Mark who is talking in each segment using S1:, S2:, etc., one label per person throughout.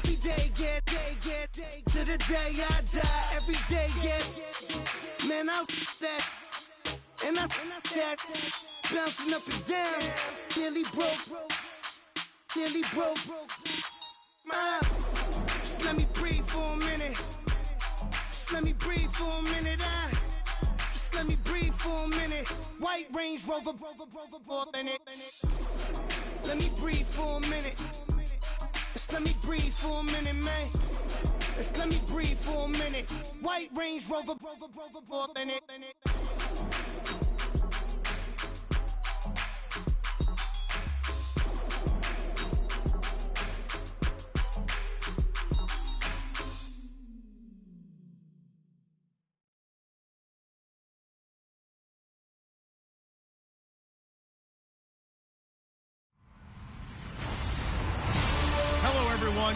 S1: Every day get to the day I die. Every day get, man, I'm that. And I that bouncing up and down. Nearly broke. Just let me breathe for a minute. Just let me breathe for a minute. Just let me breathe for a minute. White Range Rover, in it. Let me breathe for a minute. Just let me breathe for a minute, man. Just let me breathe for a minute. White Range Rover, in it.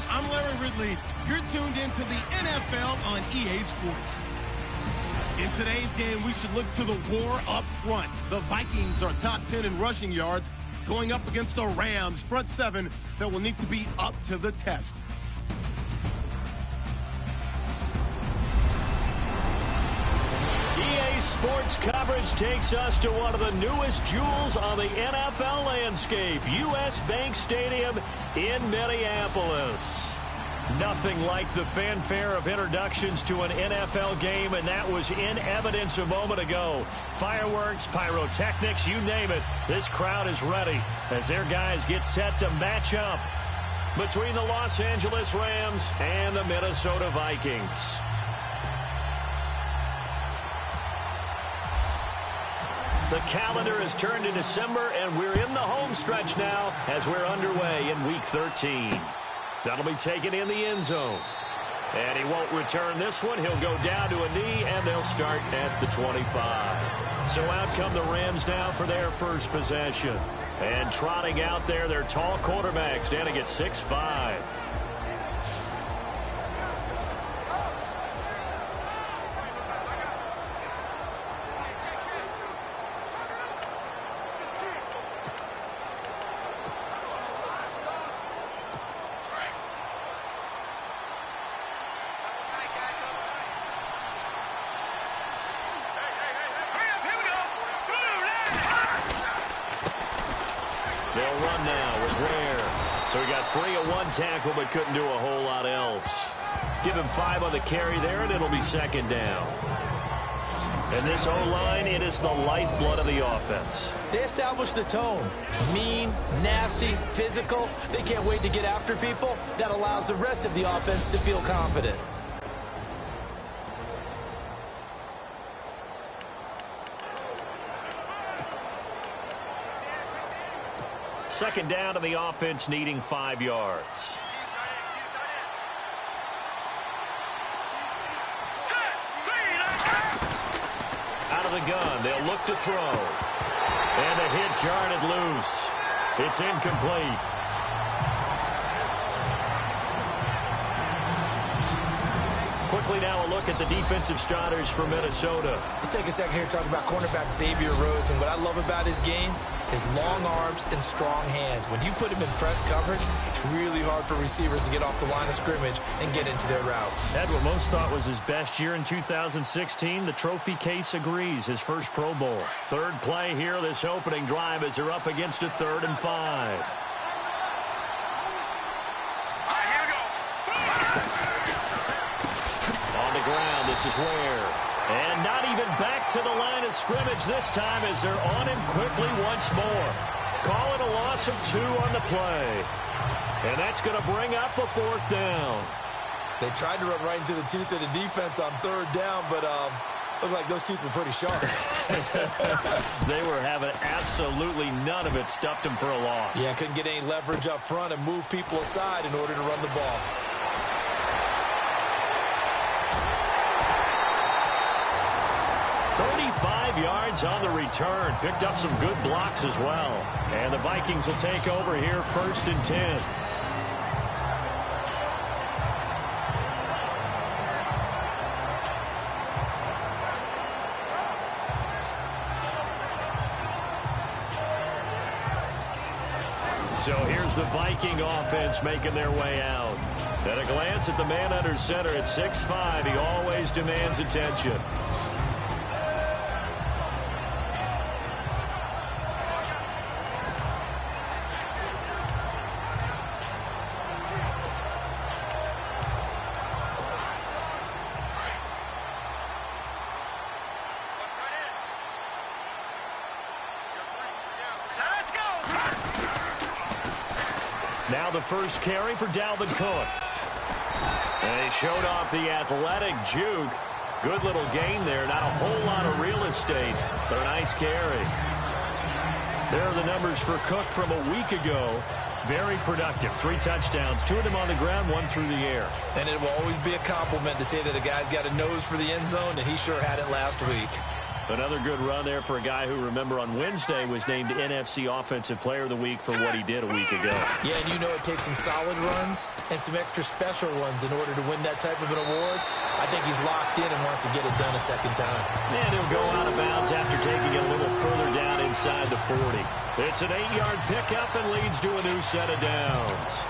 S2: I'm Larry Ridley. You're tuned into the NFL on EA Sports. In today's game, we should look to the war up front. The Vikings are top 10 in rushing yards, going up against the Rams front seven that will need to be up to the test.
S3: EA Sports coverage takes us to one of the newest jewels on the NFL landscape, U.S. Bank Stadium in Minneapolis. Nothing like the fanfare of introductions to an NFL game, and that was in evidence a moment ago. Fireworks, pyrotechnics, you name it. This crowd is ready as their guys get set to match up between the Los Angeles Rams and the Minnesota Vikings. The calendar has turned to December, and we're in the home stretch now as we're underway in Week 13. That'll be taken in the end zone. And he won't return this one. He'll go down to a knee, and they'll start at the 25. So out come the Rams now for their first possession. And trotting out there, their tall quarterback standing at 6'5". They'll run now with Ware. So he got free of one tackle but couldn't do a whole lot else. Give him 5 on the carry there, and it'll be second down. And this O-line, it is the lifeblood of the offense.
S4: They establish the tone. Mean, nasty, physical. They can't wait to get after people. That allows the rest of the offense to feel confident.
S3: Second down to the offense, needing 5 yards. Out of the gun, they'll look to throw. And the hit jarred loose. It's incomplete. Quickly now a look at the defensive starters for Minnesota.
S4: Let's take a second here to talk about cornerback Xavier Rhodes. And what I love about his game, his long arms and strong hands. When you put him in press coverage, it's really hard for receivers to get off the line of scrimmage and get into their routes.
S3: Had what most thought was his best year in 2016. The trophy case agrees. His first Pro Bowl. Third play here, this opening drive as they're up against a 3rd and 5. Ground. This is Ware. And not even back to the line of scrimmage this time as they're on him quickly once more. Call it a loss of 2 on the play. And that's going to bring up a 4th down.
S4: They tried to run right into the teeth of the defense on 3rd down, but looked like those teeth were pretty sharp.
S3: They were having absolutely none of it. Stuffed them for a loss.
S4: Yeah, couldn't get any leverage up front and move people aside in order to run the ball.
S3: 35 yards on the return. Picked up some good blocks as well. And the Vikings will take over here 1st and 10. So here's the Viking offense making their way out. At a glance at the man under center at 6'5", he always demands attention. Now the first carry for Dalvin Cook. And he showed off the athletic juke. Good little gain there. Not a whole lot of real estate, but a nice carry. There are the numbers for Cook from a week ago. Very productive. 3 touchdowns, 2 of them on the ground, 1 through the air.
S4: And it will always be a compliment to say that a guy's got a nose for the end zone, and he sure had it last week.
S3: Another good run there for a guy who, remember, on Wednesday was named NFC Offensive Player of the Week for what he did a week ago.
S4: Yeah, and you know it takes some solid runs and some extra special ones in order to win that type of an award. I think he's locked in and wants to get it done a second time.
S3: And he'll go out of bounds after taking it a little further down inside the 40. It's an 8-yard pickup and leads to a new set of downs.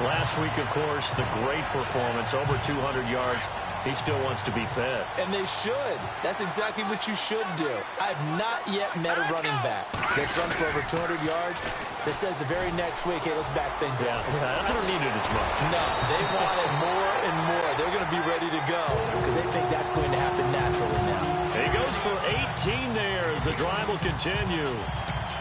S3: Last week, of course, the great performance, over 200 yards. He still wants to be fed.
S4: And they should. That's exactly what you should do. I've not yet met a running back that's run for over 200 yards that says the very next week, hey, let's back things up.
S3: Yeah, I don't need it as much.
S4: No, they want it more and more. They're going to be ready to go because they think that's going to happen naturally now.
S3: He goes for 18 there as the drive will continue.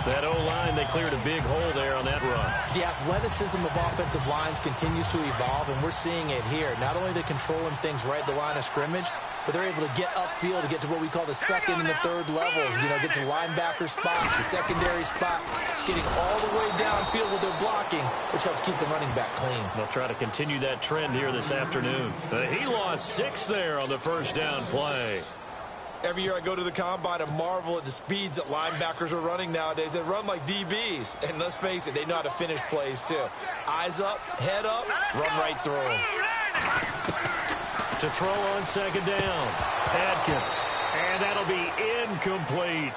S3: That O-line, they cleared a big hole there on that run.
S4: The athleticism of offensive lines continues to evolve, and we're seeing it here. Not only are they controlling things right at the line of scrimmage, but they're able to get upfield to get to what we call the second and the third levels. You know, get to linebacker spot, the secondary spot, getting all the way downfield with their blocking, which helps keep the running back clean.
S3: They'll try to continue that trend here this afternoon. He lost 6 there on the first down play.
S4: Every year I go to the combine and marvel at the speeds that linebackers are running nowadays. They run like DBs. And let's face it, they know how to finish plays too. Eyes up, head up, run right through them.
S3: To throw on second down, Adkins. And that'll be incomplete.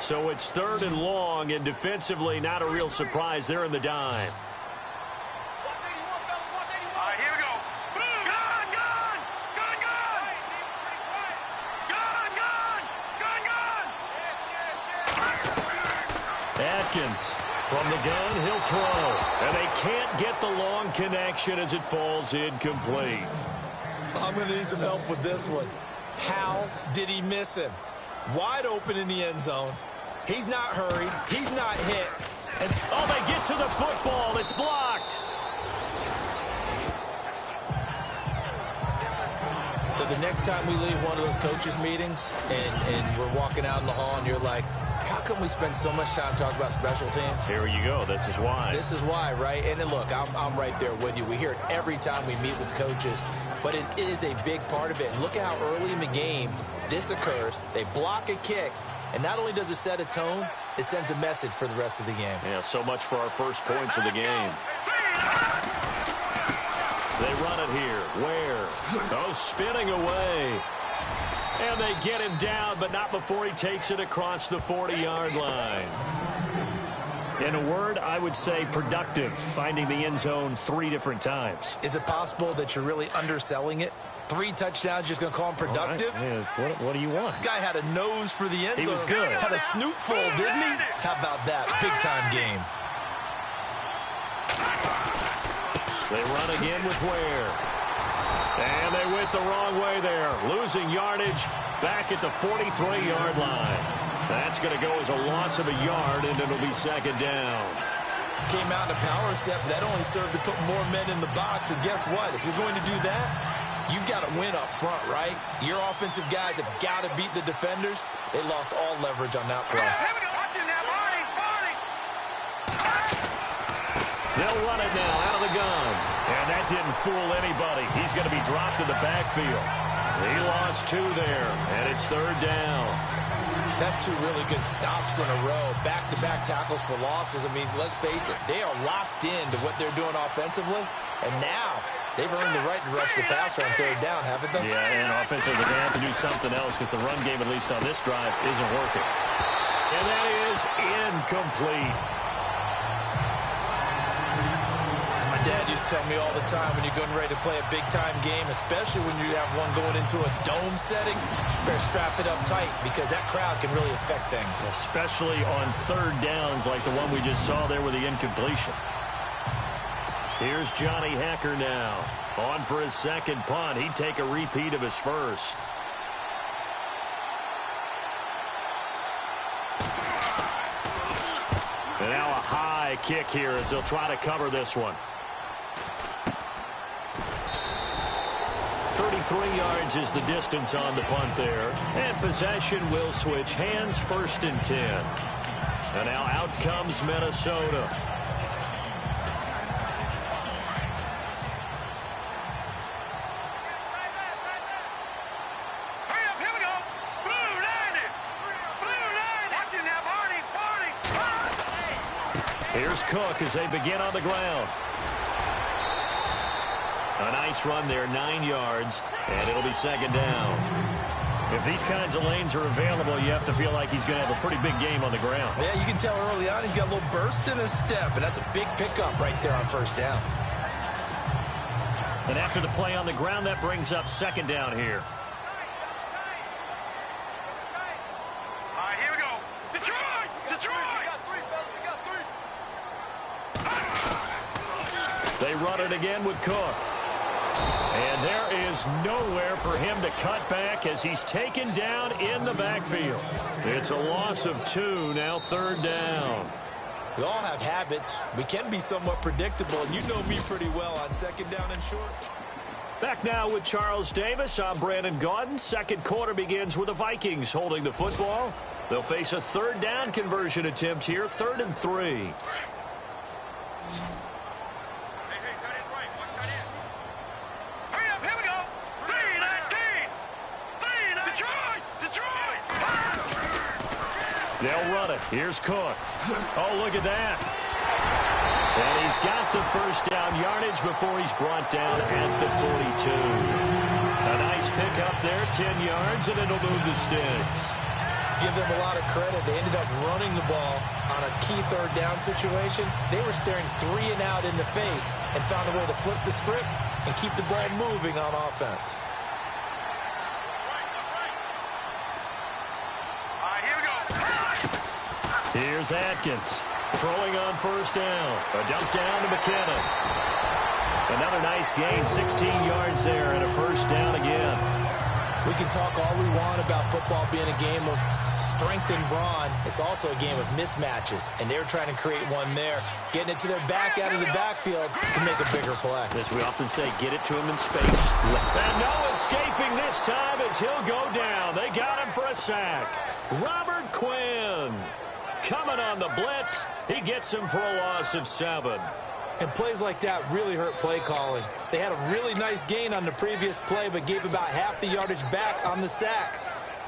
S3: So it's 3rd and long, and defensively, not a real surprise. They're in the dime.
S5: Here we go. Gun!
S3: Atkins from the gun, he'll throw. And they can't get the long connection as it falls incomplete.
S4: I'm going to need some help with this one. How did he miss him? Wide open in the end zone. He's not hurried. He's not hit.
S3: And they get to the football. It's blocked.
S4: So the next time we leave one of those coaches' meetings and we're walking out in the hall and you're like, how come we spend so much time talking about special teams?
S3: Here you go. This is why.
S4: This is why, right? And look, I'm right there with you. We hear it every time we meet with coaches, but it is a big part of it. And look at how early in the game this occurs. They block a kick, and not only does it set a tone, it sends a message for the rest of the game.
S3: Yeah, so much for our first points of the game. They run it here. Where? Oh, spinning away. And they get him down, but not before he takes it across the 40-yard line. In a word, I would say productive, finding the end zone 3 different times.
S4: Is it possible that you're really underselling it? 3 touchdowns, just going to call him productive?
S3: Right. Yeah, what do you want?
S4: This guy had a nose for the end zone.
S3: He was good.
S4: Had a snoot full, didn't he? How about that? Big-time game.
S3: They run again with Ware. And they went the wrong way there. Losing yardage back at the 43-yard line. That's going to go as a loss of a yard, and it'll be second down.
S4: Came out in a power set, but that only served to put more men in the box. And guess what? If you're going to do that, you've got to win up front, right? Your offensive guys have got to beat the defenders. They lost all leverage on that play.
S3: They'll run it now out of the gun. And that didn't fool anybody. He's going to be dropped in the backfield. He lost 2 there, and it's 3rd down.
S4: That's two really good stops in a row. Back-to-back tackles for losses. I mean, let's face it, they are locked into what they're doing offensively. And now they've earned the right to rush the passer on third down, haven't they?
S3: Yeah, and offensively, they're going to have to do something else because the run game, at least on this drive, isn't working. And that is incomplete.
S4: As my dad used to tell me all the time, when you're getting ready to play a big-time game, especially when you have one going into a dome setting, you better strap it up tight because that crowd can really affect things.
S3: Especially on third downs like the one we just saw there with the incompletion. Here's Johnny Hacker now. On for his second punt. He'd take a repeat of his first. And now a high kick here as they'll try to cover this one. 33 yards is the distance on the punt there. And possession will switch hands, 1st and 10. And now out comes Minnesota. Here's Cook as they begin on the ground. A nice run there, 9 yards, and it'll be 2nd down. If these kinds of lanes are available, you have to feel like he's going to have a pretty big game on the ground.
S4: Yeah, you can tell early on he's got a little burst in his step, and that's a big pickup right there on 1st down.
S3: And after the play on the ground, that brings up 2nd down here.
S5: All right, here we go. Detroit! Detroit!
S3: They run it again with Cook. And there is nowhere for him to cut back as he's taken down in the backfield. It's a loss of 2, now 3rd down.
S4: We all have habits. We can be somewhat predictable, and you know me pretty well on 2nd down and short.
S3: Back now with Charles Davis. I'm Brandon Gaudin. 2nd quarter begins with the Vikings holding the football. They'll face a 3rd down conversion attempt here, 3rd and 3. They'll run it. Here's Cook. Oh, look at that. And he's got the 1st down yardage before he's brought down at the 42. A nice pickup there, 10 yards, and it'll move the sticks.
S4: Give them a lot of credit. They ended up running the ball on a key 3rd down situation. They were staring 3 and out in the face and found a way to flip the script and keep the ball moving on offense.
S3: Here's Atkins throwing on 1st down. A dump down to McKinnon. Another nice gain, 16 yards there, and a 1st down again.
S4: We can talk all we want about football being a game of strength and brawn. It's also a game of mismatches, and they're trying to create one there, getting it to their back out of the backfield to make a bigger play.
S3: As we often say, get it to him in space. And no escaping this time as he'll go down. They got him for a sack. Robert Quinn coming on the blitz. He gets him for a loss of 7.
S4: And plays like that really hurt play calling. They had a really nice gain on the previous play, but gave about half the yardage back on the sack.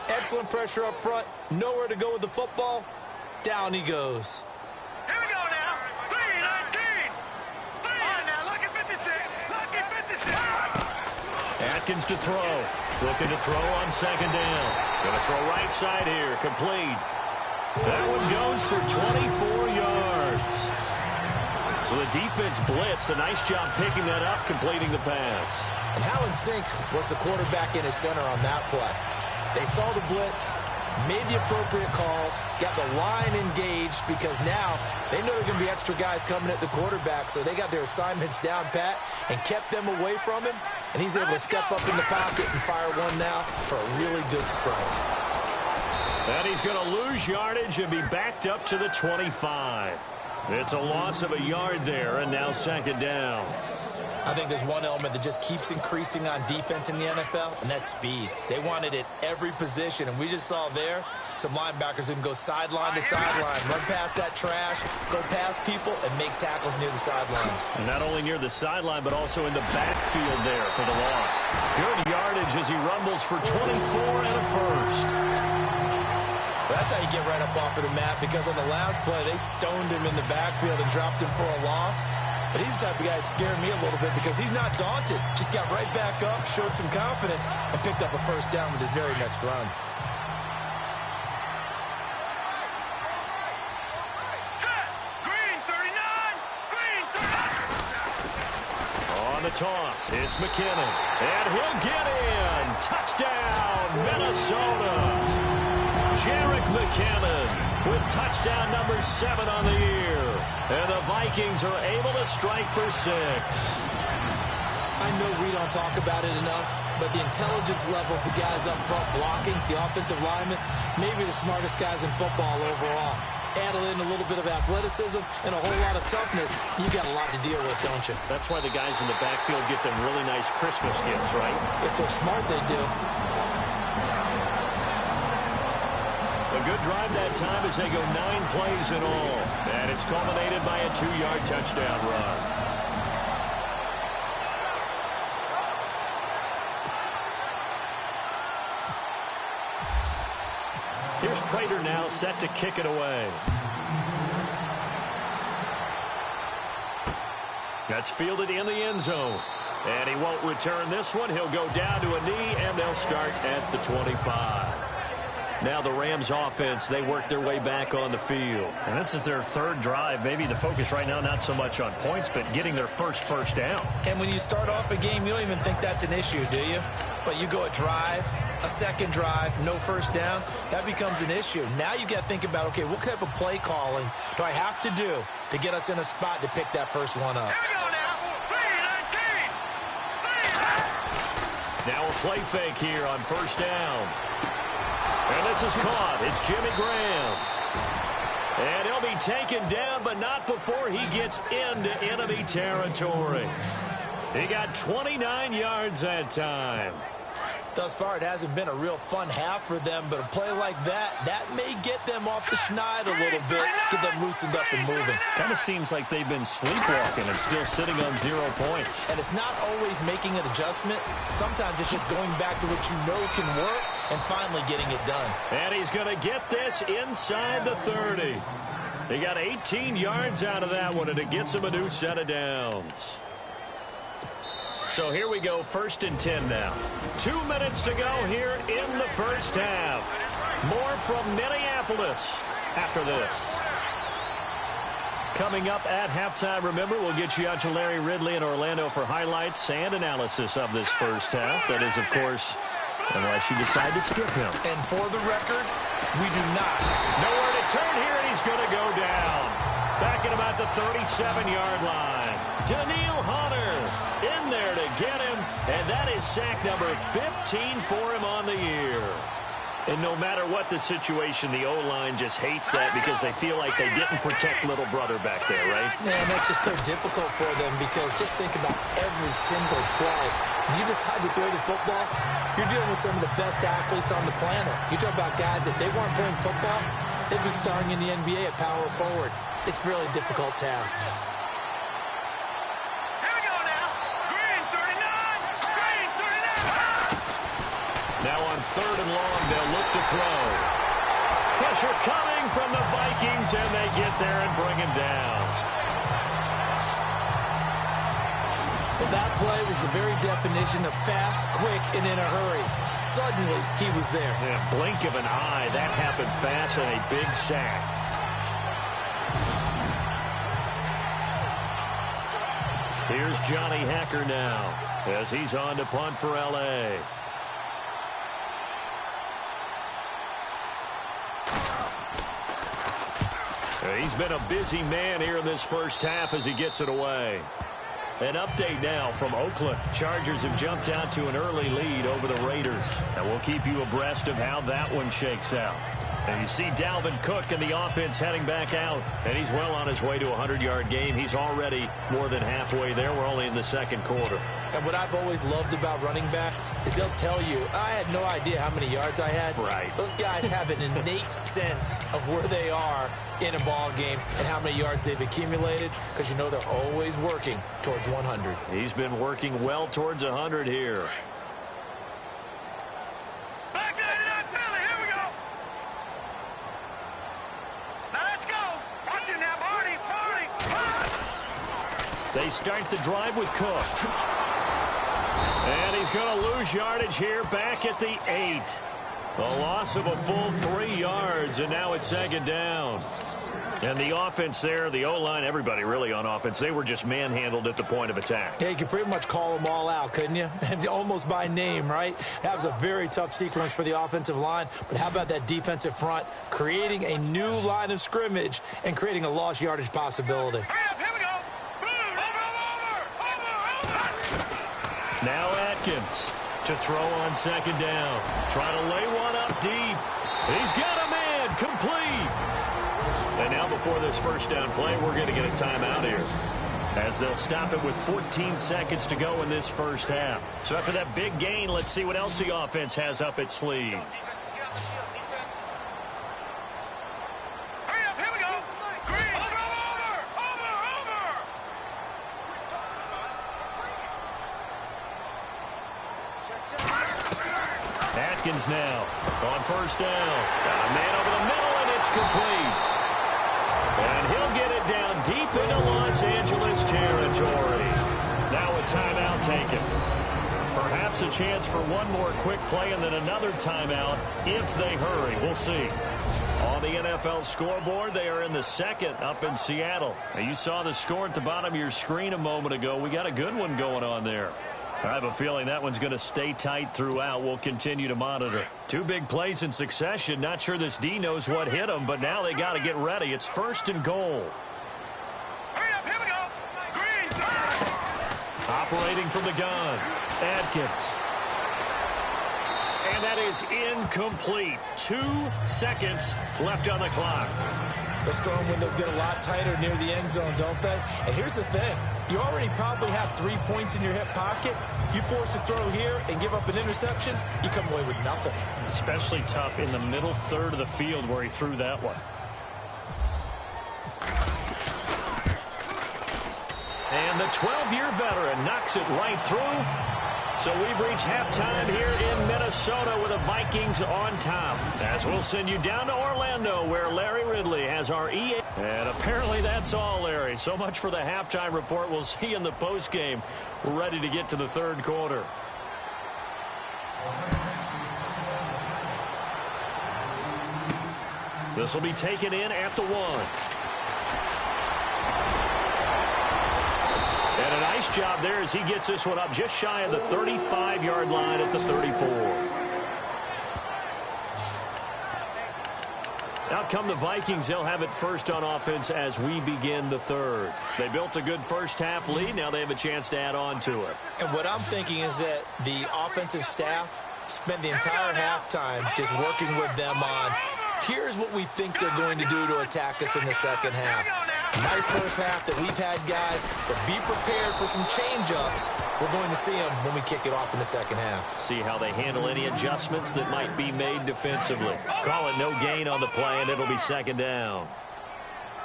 S4: Excellent pressure up front. Nowhere to go with the football. Down he goes.
S5: Here we go now. 3-19. Now look at 56. Look at 56.
S3: Atkins to throw. Looking to throw on 2nd down. Going to throw right side here. Complete. That one goes for 24 yards. So the defense blitzed. A nice job picking that up, completing the pass.
S4: And how in sync was the quarterback in his center on that play? They saw the blitz, made the appropriate calls, got the line engaged because now they know there are going to be extra guys coming at the quarterback, so they got their assignments down pat and kept them away from him, and he's able to step up in the pocket and fire one now for a really good strike.
S3: And he's going to lose yardage and be backed up to the 25. It's a loss of a yard there, and now 2nd down.
S4: I think there's one element that just keeps increasing on defense in the NFL, and that's speed. They want it at every position, and we just saw there some linebackers who can go sideline to sideline, run past that trash, go past people, and make tackles near the sidelines.
S3: And not only near the sideline, but also in the backfield there for the loss. Good yardage as he rumbles for 24 and a 1st.
S4: That's how you get right up off of the mat, because on the last play, they stoned him in the backfield and dropped him for a loss. But he's the type of guy that scared me a little bit because he's not daunted. Just got right back up, showed some confidence, and picked up a first down with his very next run.
S3: On the toss, it's McKinnon. And he'll get in. Touchdown, Minnesota. Jerick McKinnon with touchdown number 7 on the year. And the Vikings are able to strike for 6.
S4: I know we don't talk about it enough, but the intelligence level of the guys up front blocking, the offensive linemen, maybe the smartest guys in football overall. Add in a little bit of athleticism and a whole lot of toughness, you got a lot to deal with, don't you?
S3: That's why the guys in the backfield get them really nice Christmas gifts, right?
S4: If they're smart, they do.
S3: A good drive that time as they go 9 plays in all. And it's culminated by a 2-yard touchdown run. Here's Prater now set to kick it away. That's fielded in the end zone. And he won't return this one. He'll go down to a knee, and they'll start at the 25. Now the Rams offense, they work their way back on the field.
S6: And this is their 3rd drive. Maybe the focus right now, not so much on points, but getting their first down.
S4: And when you start off a game, you don't even think that's an issue, do you? But you go a drive, a second drive, no first down, that becomes an issue. Now you got to think about, okay, what type of play calling do I have to do to get us in a spot to pick that first one up?
S5: Here we go now. 3-19.
S3: Now a play fake here on first down. And this is caught. It's Jimmy Graham. And he'll be taken down, but not before he gets into enemy territory. He got 29 yards that time.
S4: Thus far, it hasn't been a real fun half for them, but a play like that may get them off the schneid a little bit, get them loosened up and moving.
S6: Kind of seems like they've been sleepwalking and still sitting on 0 points.
S4: And it's not always making an adjustment. Sometimes it's just going back to what you know can work and finally getting it done.
S3: And he's going to get this inside the 30. He got 18 yards out of that one, and it gets him a new set of downs. So here we go, 1st and 10 now. 2 minutes to go here in the first half. More from Minneapolis after this. Coming up at halftime, remember, we'll get you out to Larry Ridley in Orlando for highlights and analysis of this first half. That is, of course, unless you decide to skip him.
S4: And for the record, we do not.
S3: Nowhere to turn here, and he's going to go down. Back at about the 37-yard line. Daniil Hunter in there to get him, and that is sack number 15 for him on the year. And no matter what the situation, the O-line just hates that because they feel like they didn't protect little brother back there, right?
S4: Man, that's just so difficult for them because just think about every single play. When you decide to throw the football, you're dealing with some of the best athletes on the planet. You talk about guys that they weren't playing football, they'd be starring in the NBA at power forward. It's a really difficult task.
S3: Now on 3rd and long, they'll look to throw. Pressure coming from the Vikings, and they get there and bring him down.
S4: Well, that play was the very definition of fast, quick, and in a hurry. Suddenly, he was there.
S3: In a blink of an eye, that happened fast and a big sack. Here's Johnny Hacker now as he's on to punt for L.A. He's been a busy man here in this first half as he gets it away. An update now from Oakland. Chargers have jumped out to an early lead over the Raiders. And we'll keep you abreast of how that one shakes out. And you see Dalvin Cook and the offense heading back out. And he's well on his way to a 100-yard game. He's already more than halfway there. We're only in the second quarter.
S4: And what I've always loved about running backs is they'll tell you, I had no idea how many yards I had.
S3: Right.
S4: Those guys have an innate sense of where they are in a ball game and how many yards they've accumulated because you know they're always working towards 100.
S3: He's been working well towards 100 here. They start the drive with Cook. And he's going to lose yardage here back at the 8. A loss of a full 3 yards, and now it's second down. And the offense there, the O-line, everybody really on offense, they were just manhandled at the point of attack.
S4: Yeah, you could pretty much call them all out, couldn't you? Almost by name, right? That was a very tough sequence for the offensive line. But how about that defensive front creating a new line of scrimmage and creating a lost yardage possibility?
S5: Here we go. Over.
S3: Now Atkins to throw on second down. Trying to lay one up deep. He's got a man. Complete. And now before this first down play, we're going to get a timeout here, as they'll stop it with 14 seconds to go in this first half. So after that big gain, let's see what else the offense has up its sleeve.
S5: Here we go. Green. Over.
S3: Atkins now on first down. Got a man over the middle, and it's complete. And he'll get it down deep into Los Angeles territory. Now a timeout taken. Perhaps a chance for one more quick play and then another timeout if they hurry. We'll see. On the NFL scoreboard, they are in the second up in Seattle. Now, you saw the score at the bottom of your screen a moment ago. We got a good one going on there. I have a feeling that one's going to stay tight throughout. We'll continue to monitor. 2 big plays in succession. Not sure this D knows what hit them, but now they got to get ready. It's first and goal.
S5: Here we go. Green.
S3: Operating from the gun, Atkins. And that is incomplete. 2 seconds left on the clock.
S4: Those throwing windows get a lot tighter near the end zone, don't they? And here's the thing. You already probably have 3 points in your hip pocket. You force a throw here and give up an interception, you come away with nothing.
S3: Especially tough in the middle third of the field where he threw that one. And the 12-year veteran knocks it right through. So we've reached halftime here in Minnesota with the Vikings on top. As we'll send you down to Orlando, where Larry Ridley has our EA. And apparently that's all, Larry. So much for the halftime report. We'll see you in the postgame. We're ready to get to the third quarter. This will be taken in at the 1. And a nice job there as he gets this one up just shy of the 35-yard line at the 34. Out come the Vikings. They'll have it first on offense as we begin the third. They built a good first-half lead. Now they have a chance to add on to it.
S4: And what I'm thinking is that the offensive staff spent the entire halftime just working with them on, here's what we think they're going to do to attack us in the second half. Nice first half that we've had, guys, but be prepared for some change-ups. We're going to see them when we kick it off in the second half.
S3: See how they handle any adjustments that might be made defensively. Call it no gain on the play, and it'll be second down.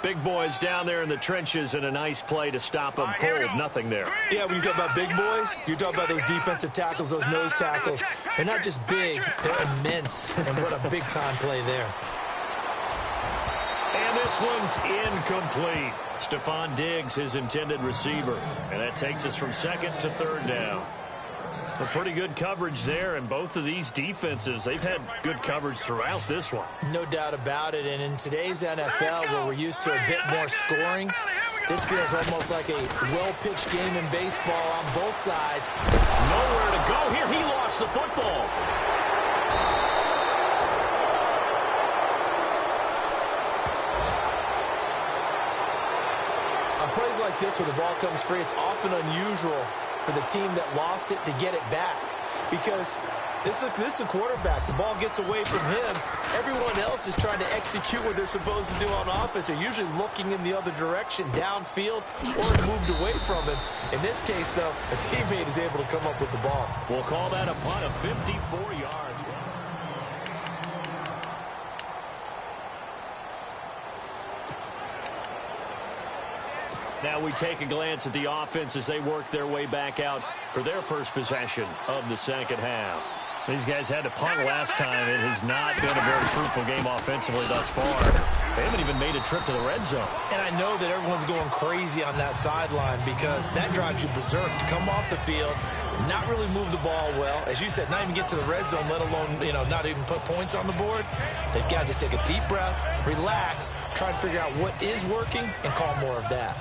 S3: Big boys down there in the trenches, and a nice play to stop them cold. Nothing there.
S4: Yeah, when you talk about big boys, you're talking about those defensive tackles, those nose tackles. They're not just big, they're immense, and what a big-time play there.
S3: And this one's incomplete. Stephon Diggs, his intended receiver. And that takes us from second to third down. A pretty good coverage there, and both of these defenses, they've had good coverage throughout this one.
S4: No doubt about it, and in today's NFL, where we're used to a bit more scoring, this feels almost like a well-pitched game in baseball on both sides.
S3: Nowhere to go here. He lost the football.
S4: On plays like this where the ball comes free, it's often unusual for the team that lost it to get it back, because this is the quarterback. The ball gets away from him. Everyone else is trying to execute what they're supposed to do on offense. They're usually looking in the other direction, downfield, or moved away from him. In this case, though, a teammate is able to come up with the ball.
S3: We'll call that a punt of 54 yards. Now we take a glance at the offense as they work their way back out for their first possession of the second half. These guys had to punt last time. It has not been a very fruitful game offensively thus far. They haven't even made a trip to the red zone.
S4: And I know that everyone's going crazy on that sideline because that drives you berserk to come off the field, not really move the ball well. As you said, not even get to the red zone, let alone, not even put points on the board. They've got to just take a deep breath, relax, try to figure out what is working, and call more of that.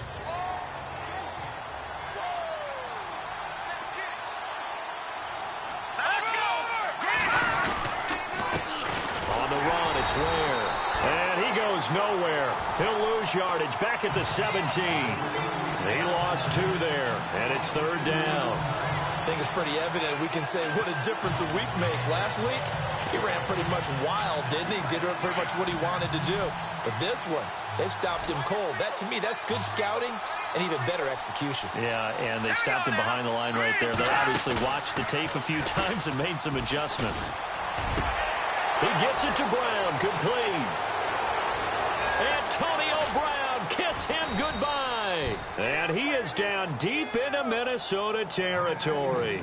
S3: On the run, it's Ware. And he goes nowhere. He'll lose yardage back at the 17. He lost 2 there, and it's 3rd down.
S4: I think it's pretty evident. We can say what a difference a week makes. Last week, he ran pretty much wild, didn't he? Did pretty much what he wanted to do. But this one, they stopped him cold. That, to me, that's good scouting and even better execution.
S3: Yeah, and they stopped him behind the line right there. They obviously watched the tape a few times and made some adjustments. He gets it to Brown, complete. Antonio Brown, kiss him goodbye. And he is down deep into Minnesota territory.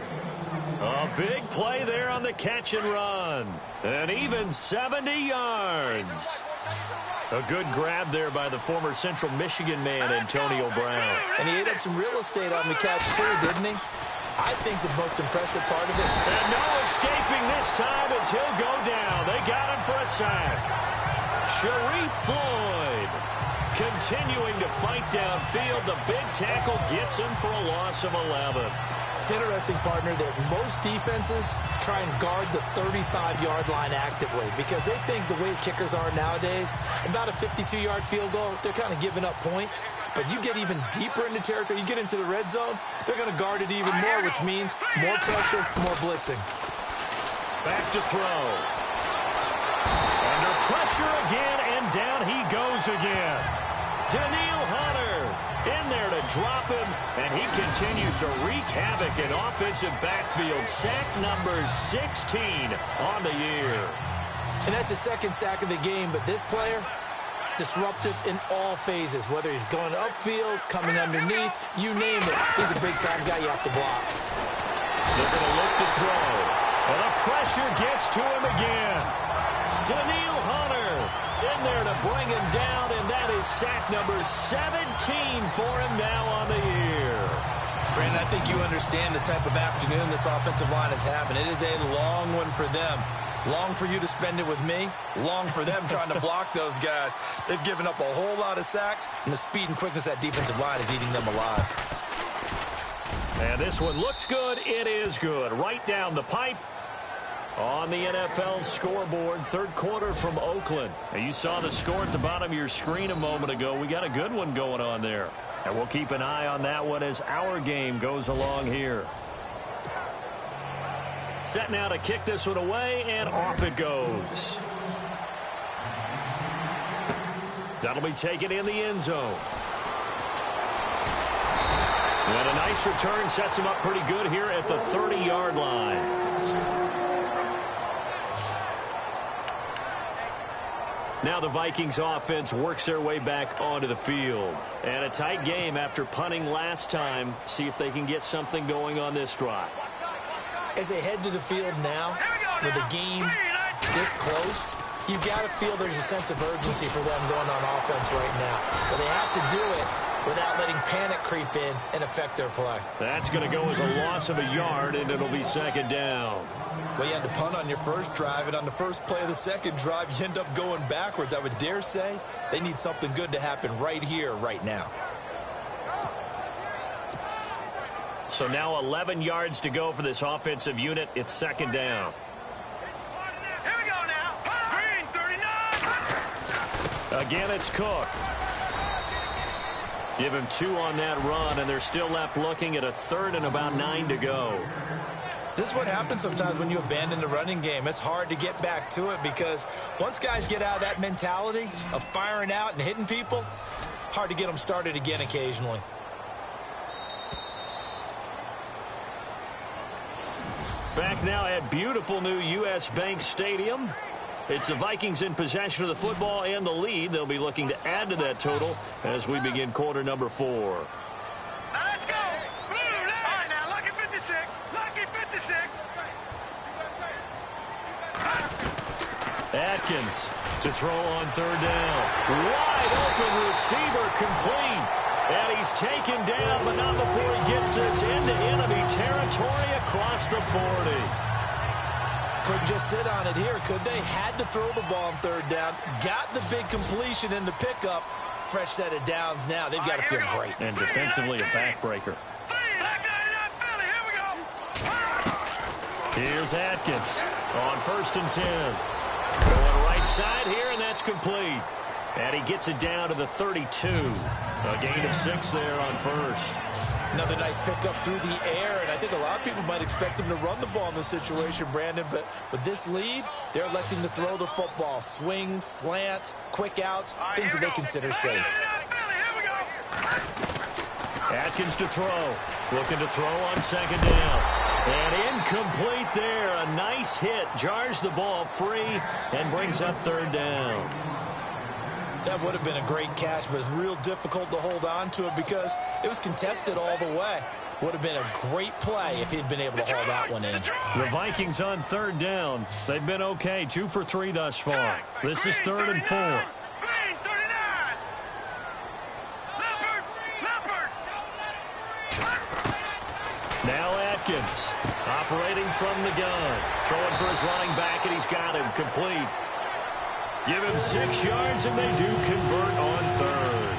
S3: A big play there on the catch and run. And even 70 yards. A good grab there by the former Central Michigan man, Antonio Brown.
S4: And he ate up some real estate on the catch, too, didn't he? I think the most impressive part of it.
S3: And no escaping this time as he'll go down. They got him for a sack. Sharif Floyd continuing to fight downfield. The big tackle gets him for a loss of 11.
S4: It's interesting, partner, that most defenses try and guard the 35-yard line actively because they think the way kickers are nowadays, about a 52-yard field goal, they're kind of giving up points. But you get even deeper into territory, you get into the red zone, they're going to guard it even more, which means more pressure, more blitzing.
S3: Back to throw. Under pressure again, and down he goes again. Daniil Hunter in there to drop him, and he continues to wreak havoc in offensive backfield. Sack number 16 on the year.
S4: And that's the second sack of the game, but this player, disruptive in all phases, whether he's going upfield, coming underneath, you name it. He's a big-time guy you have to block.
S3: They're going to look to throw. And the pressure gets to him again. Daniil Hunter in there to bring him down, and that is sack number 17 for him now on the year.
S4: Brandon, I think you understand the type of afternoon this offensive line is having. It is a long one for them. Long for you to spend it with me. Long for them trying to block those guys. They've given up a whole lot of sacks, and the speed and quickness of that defensive line is eating them alive.
S3: And this one looks good. It is good. Right down the pipe. On the NFL scoreboard, 3rd quarter from Oakland. And you saw the score at the bottom of your screen a moment ago. We got a good one going on there. And we'll keep an eye on that one as our game goes along here. Set now to kick this one away, and off it goes. That'll be taken in the end zone. And a nice return sets him up pretty good here at the 30-yard line. Now the Vikings offense works their way back onto the field. And a tight game after punting last time. See if they can get something going on this drive.
S4: As they head to the field now, with the game this close, you've got to feel there's a sense of urgency for them going on offense right now. But they have to do it without letting panic creep in and affect their play.
S3: That's going to go as a loss of a yard, and it'll be 2nd down.
S4: Well, you had to punt on your first drive, and on the first play of the second drive, you end up going backwards. I would dare say they need something good to happen right here, right now.
S3: So now 11 yards to go for this offensive unit. It's 2nd down.
S5: Here we go now. Green 39.
S3: Again, it's Cook. Give him 2 on that run, and they're still left looking at a 3rd and about 9 to go.
S4: This is what happens sometimes when you abandon the running game. It's hard to get back to it because once guys get out of that mentality of firing out and hitting people, hard to get them started again occasionally.
S3: Back now at beautiful new U.S. Bank Stadium. It's the Vikings in possession of the football and the lead. They'll be looking to add to that total as we begin quarter number 4.
S5: Let's go. Blue, all right, now, lucky 56. Lucky 56.
S3: Atkins to throw on third down. Wide open receiver complete. And he's taken down, but not before he gets us into enemy territory across the 40.
S4: Couldn't just sit on it here, could they? Had to throw the ball on third down. Got the big completion in the pickup. Fresh set of downs now. They've got to feel great.
S3: And defensively a backbreaker. Here's Atkins on 1st and 10. Going right side here, and that's complete. And he gets it down to the 32. A gain of 6 there on 1st.
S4: Another nice pickup through the air, and I think a lot of people might expect him to run the ball in this situation, Brandon, but with this lead, they're electing to throw the football. Swings, slants, quick outs, things that they consider safe.
S3: Atkins to throw. Looking to throw on 2nd down. And incomplete there. A nice hit. Jars the ball free and brings up 3rd down.
S4: That would have been a great catch, but it's real difficult to hold on to it because it was contested all the way. Would have been a great play if he'd been able to haul that one in.
S3: The Vikings on 3rd down. They've been okay. 2 for 3 thus far. This is 3rd and 4. Now Atkins operating from the gun. Throwing for his running back, and he's got him complete. Give him 6 yards, and they do convert on 3rd.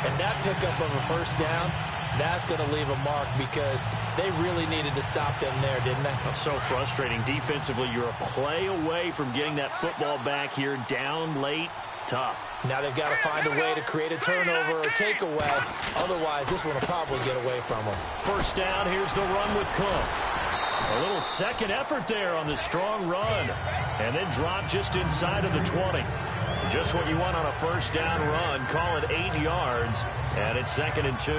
S4: And that pickup of a 1st down, that's going to leave a mark because they really needed to stop them there, didn't they?
S3: Oh, so frustrating. Defensively, you're a play away from getting that football back here down late. Tough.
S4: Now they've got to find a way to create a turnover or takeaway. Otherwise, this one will probably get away from them. 1st down, here's the run with Cook. A little second effort there on the strong run. And then drop just inside of the 20. Just what you want on a 1st down run. Call it 8 yards. And it's 2nd and 2.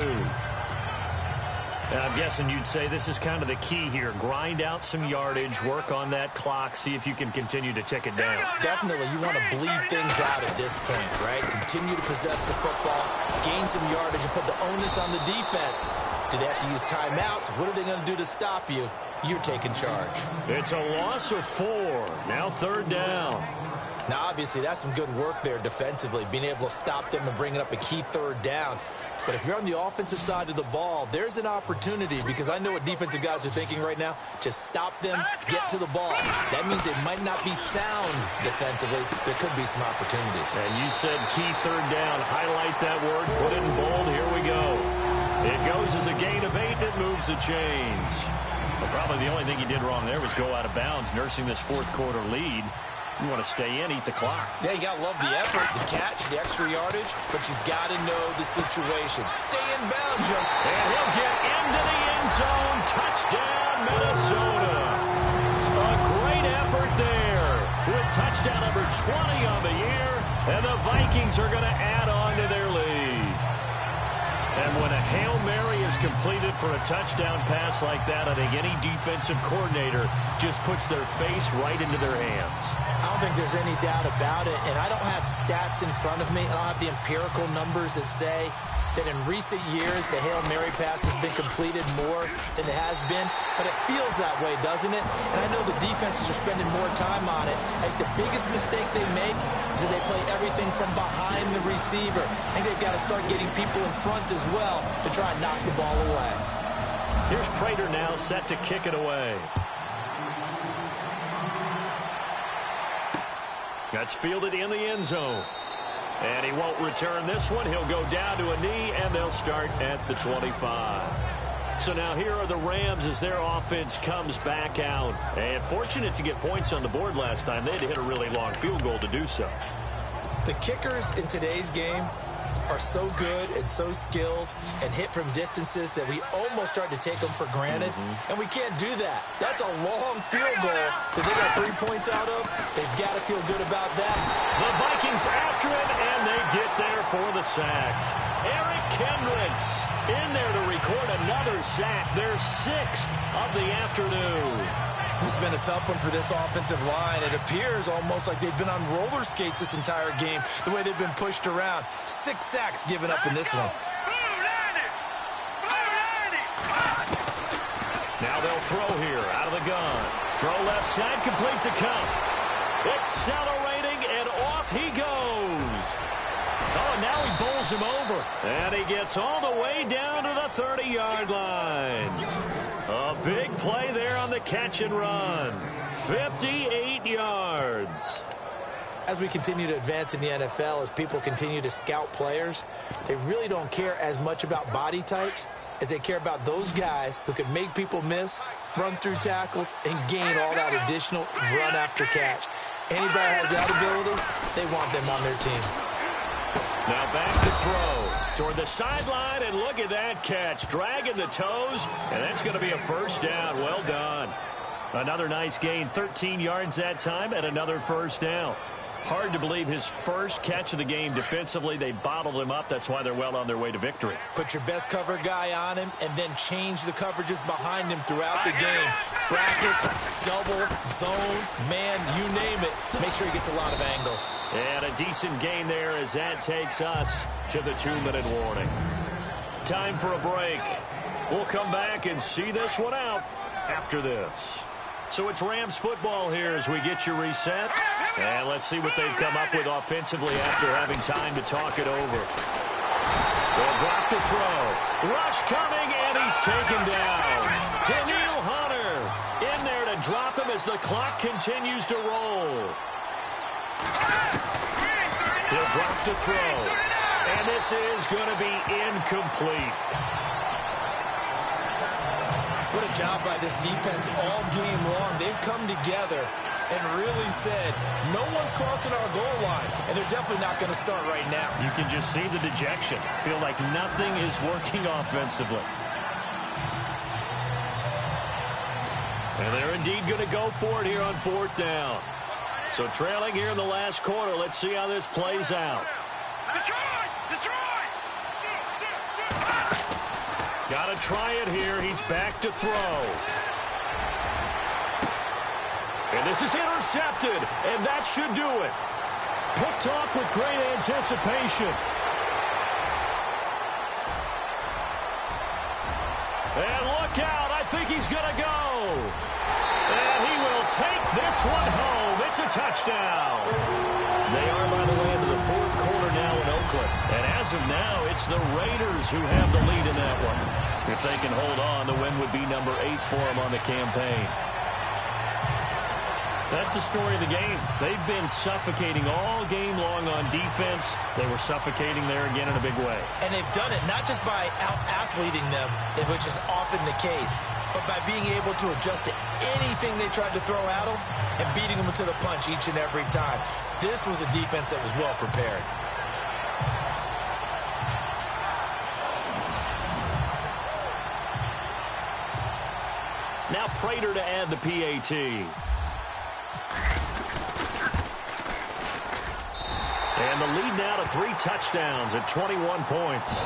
S4: I'm guessing you'd say this is kind of the key here. Grind out some yardage, work on that clock, see if you can continue to tick it down. Definitely, you want to bleed things out at this point, right? Continue to possess the football, gain some yardage, and put the onus on the defense. Do they have to use timeouts? What are they going to do to stop you? You're taking charge.
S3: It's a loss of 4. Now 3rd down.
S4: Now, obviously, that's some good work there defensively, being able to stop them and bringing up a key 3rd down. But if you're on the offensive side of the ball, there's an opportunity because I know what defensive guys are thinking right now. Just stop them, get to the ball. That means they might not be sound defensively. There could be some opportunities.
S3: And you said key 3rd down. Highlight that word. Put it in bold. Here we go. It goes as a gain of 8, and it moves the chains. Well, probably the only thing he did wrong there was go out of bounds, nursing this 4th quarter lead. You want to stay in, eat the clock.
S4: Yeah, you got to love the effort, the catch, the extra yardage, but you've got to know the situation. Stay in bounds, young.
S3: And he'll get into the end zone. Touchdown, Minnesota. A great effort there with touchdown number 20 on the year, and the Vikings are going to add on to their lead. And when a Hail Mary is completed for a touchdown pass like that, I think any defensive coordinator just puts their face right into their hands.
S4: I don't think there's any doubt about it, and I don't have stats in front of me. I don't have the empirical numbers that say that in recent years the Hail Mary pass has been completed more than it has been, but it feels that way, doesn't it? And I know the defenses are spending more time on it. I think the biggest mistake they make is that they play everything from behind the receiver. I think they've got to start getting people in front as well to try and knock the ball away.
S3: Here's Prater now set to kick it away. That's fielded in the end zone. And he won't return this one. He'll go down to a knee, and they'll start at the 25. So now here are the Rams as their offense comes back out. And fortunate to get points on the board last time. They had to hit a really long field goal to do so.
S4: The kickers in today's game are so good and so skilled and hit from distances that we almost start to take them for granted, and we can't do that. That's a long field goal that they got 3 points out of. They've got to feel good about that.
S3: The Vikings after him, and they get there for the sack. Eric Kendricks in there to record another sack, their 6th of the afternoon.
S4: This has been a tough one for this offensive line. It appears almost like they've been on roller skates this entire game, the way they've been pushed around. 6 sacks given up in this one.
S3: Now they'll throw here out of the gun. Throw left side, complete to Cup. Accelerating, and off he goes. Oh, and now he bowls him over. And he gets all the way down to the 30-yard line. A big play there on the catch and run. 58 yards.
S4: As we continue to advance in the NFL, as people continue to scout players, they really don't care as much about body types as they care about those guys who can make people miss, run through tackles, and gain all that additional run after catch. Anybody has that ability, they want them on their team.
S3: Now back to throw toward the sideline, and look at that catch. Dragging the toes, and that's going to be a first down. Well done. Another nice gain, 13 yards that time, and another first down. Hard to believe his first catch of the game defensively. They bottled him up. That's why they're well on their way to victory.
S4: Put your best cover guy on him and then change the coverages behind him throughout the game. Brackets, double, zone, man, you name it. Make sure he gets a lot of angles.
S3: And a decent gain there as that takes us to the 2-minute warning. Time for a break. We'll come back and see this one out after this. So it's Rams football here as we get you reset. And let's see what they've come up with offensively after having time to talk it over. They'll drop to throw. Rush coming, and he's taken down. Daniil Hunter in there to drop him as the clock continues to roll. He'll drop to throw. And this is going to be incomplete.
S4: What a job by this defense all game long. They've come together and really said, no one's crossing our goal line, and they're definitely not going to start right now.
S3: You can just see the dejection. Feel like nothing is working offensively. And they're indeed going to go for it here on 4th down. So trailing here in the last quarter, let's see how this plays out.
S5: Detroit!
S3: Got to try it here. He's back to throw. And this is intercepted, and that should do it. Picked off with great anticipation. And look out. I think he's going to go. And he will take this one home. It's a touchdown. They are, by the way, into the 4th quarter now in Oakland. And as of now, it's the Raiders who have the lead in that one. If they can hold on, the win would be number 8 for them on the campaign. That's the story of the game. They've been suffocating all game long on defense. They were suffocating there again in a big way.
S4: And they've done it not just by out-athleting them, which is often the case, but by being able to adjust to anything they tried to throw at them and beating them to the punch each and every time. This was a defense that was well prepared.
S3: Now Prater to add the PAT. And the lead now to 3 touchdowns at 21 points.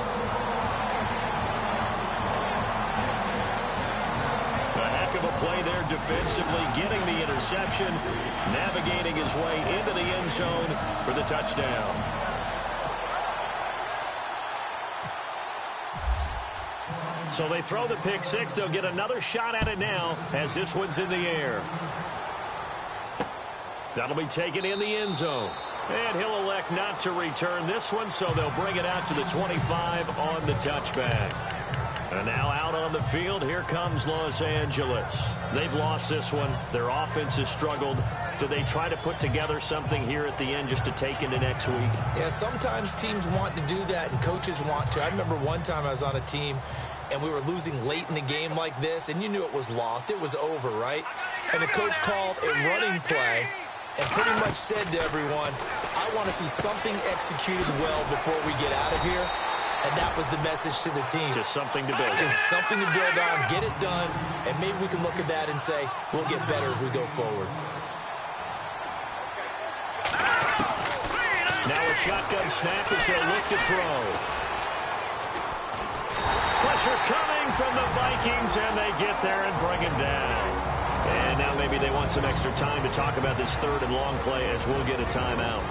S3: A heck of a play there defensively, getting the interception, navigating his way into the end zone for the touchdown. So they throw the pick 6. They'll get another shot at it now as this one's in the air. That'll be taken in the end zone. And he'll elect not to return this one, so they'll bring it out to the 25 on the touchback. And now out on the field, here comes Los Angeles. They've lost this one. Their offense has struggled. Do they try to put together something here at the end just to take into next week?
S4: Yeah, sometimes teams want to do that and coaches want to. I remember one time I was on a team and we were losing late in the game like this, and you knew it was lost. It was over, right? And the coach called a running play and pretty much said to everyone, I want to see something executed well before we get out of here. And that was the message to the team.
S3: Just something to build on.
S4: Just something to build on, get it done, and maybe we can look at that and say, we'll get better as we go forward.
S3: Now a shotgun snap as they'll look to throw. Pressure coming from the Vikings, and they get there and bring him down. And now maybe they want some extra time to talk about this 3rd and long play as we'll get a timeout.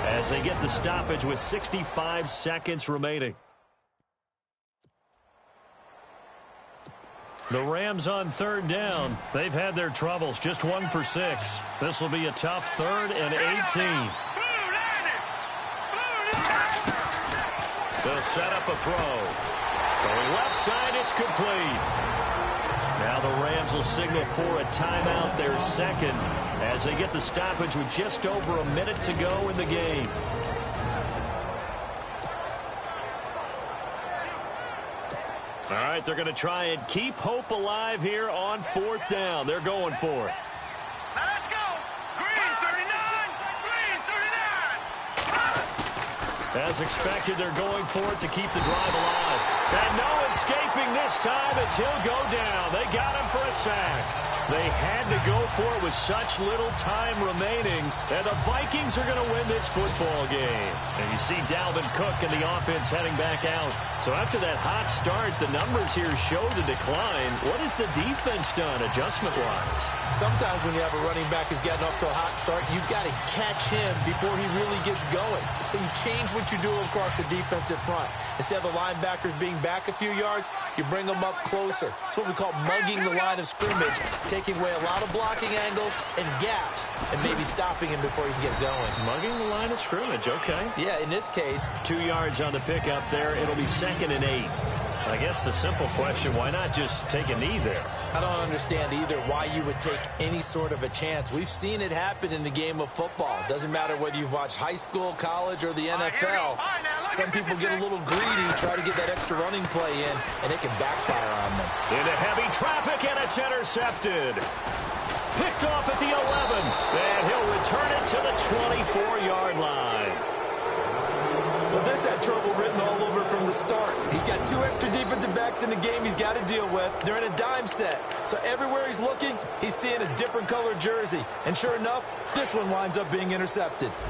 S3: As they get the stoppage with 65 seconds remaining. The Rams on third down. They've had their troubles. Just 1 for 6. This will be a tough 3rd and 18. They'll set up a throw. Throwing left side, it's complete. Now the Rams will signal for a timeout, their second, as they get the stoppage with just over a minute to go in the game. All right, they're going to try and keep hope alive here on 4th down. They're going for it.
S5: Now let's go. Green 39. Green 39.
S3: As expected, they're going for it to keep the drive alive. And no escaping this time as he'll go down. They got him for a sack. They had to go for it with such little time remaining. And the Vikings are going to win this football game. And you see Dalvin Cook and the offense heading back out. So after that hot start, the numbers here show the decline. What has the defense done adjustment-wise?
S4: Sometimes when you have a running back who's gotten off to a hot start, you've got to catch him before he really gets going. So you change what you do across the defensive front. Instead of the linebackers being back a few yards, you bring them up closer. It's what we call mugging the line of scrimmage, taking away a lot of blocking angles and gaps, and maybe stopping him before he can get going.
S3: Mugging the line of scrimmage, okay.
S4: Yeah, in this case,
S3: 2 yards on the pickup there. It'll be 2nd and 8. I guess the simple question, why not just take a knee there?
S4: I don't understand either why you would take any sort of a chance. We've seen it happen in the game of football. Doesn't matter whether you've watched high school, college, or the NFL. Some people get a little greedy, try to get that extra running play in, and it can backfire on them.
S3: Into heavy traffic, and it's intercepted. Picked off at the 11, and he'll return it to the 24-yard line.
S4: Well, this had trouble written all over from the start. He's got 2 extra defensive backs in the game he's got to deal with. They're in a dime set. So everywhere he's looking, he's seeing a different color jersey. And sure enough, this one winds up being intercepted.
S5: Here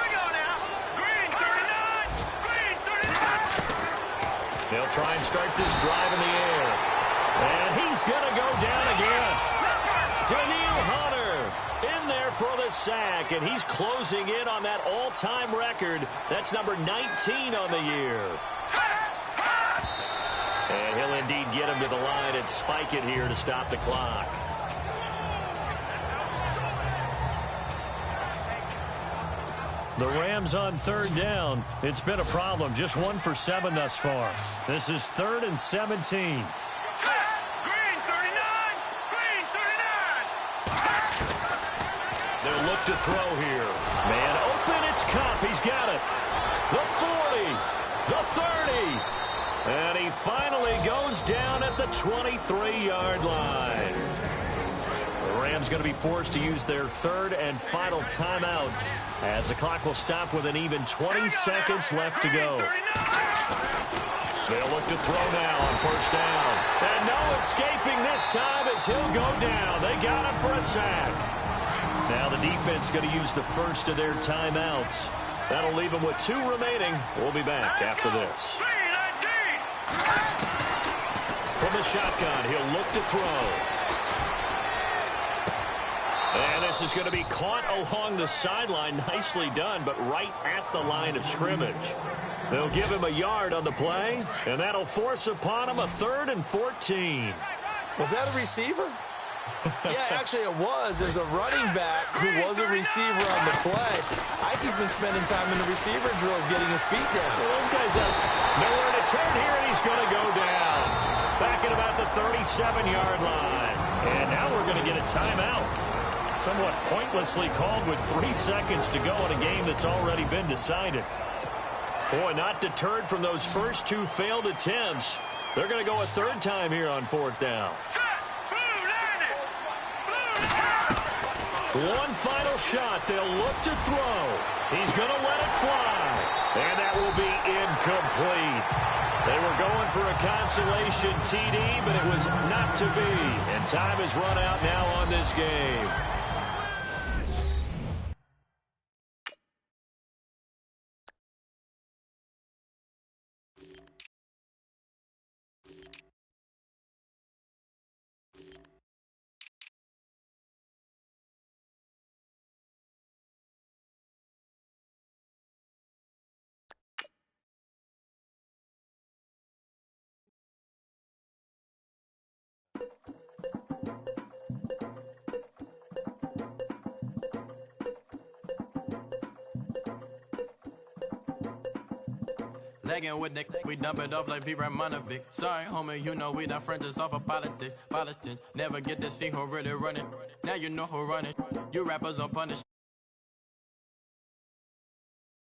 S5: we go now. Green 39. Green 39.
S3: They'll try and start this drive in the air. And he's going to go down again. Daniil Hunter in there for the sack, and he's closing in on that all-time record. That's number 19 on the year. And he'll indeed get him to the line and spike it here to stop the clock. The Rams on third down. It's been a problem. Just 1 for 7 thus far. This is 3rd and 17. They'll look to throw here. Man open, it's Cup. He's got it. The 40, the 30. And he finally goes down at the 23-yard line. The Rams going to be forced to use their 3rd and final timeout as the clock will stop with an even 20 seconds left to go. They'll look to throw now on 1st down. And no escaping this time as he'll go down. They got him for a sack. Now the defense going to use the first of their timeouts. That'll leave them with 2 remaining. We'll be back after this. From the shotgun, he'll look to throw. And this is going to be caught along the sideline. Nicely done, but right at the line of scrimmage. They'll give him a yard on the play, and that'll force upon him a 3rd and 14.
S4: Was that a receiver? Yeah, actually it was. There's a running back who was a receiver on the play. Ikey's been spending time in the receiver drills getting his feet down.
S3: Well, those guys have nowhere to turn here, and he's going to go down. Back at about the 37-yard line. And now we're going to get a timeout. Somewhat pointlessly called with 3 seconds to go in a game that's already been decided. Boy, not deterred from those first 2 failed attempts. They're going to go a 3rd time here on 4th down. One final shot. They'll look to throw. He's going to let it fly. And that will be incomplete. They were going for a consolation TD, but it was not to be. And time has run out now on this game.
S7: Lagging with Nick, we dump it off like V. Ramonovic. Sorry, homie, you know we done fringes off of politics. Politicians never get to see who really running. Now you know who running. You rappers on punish.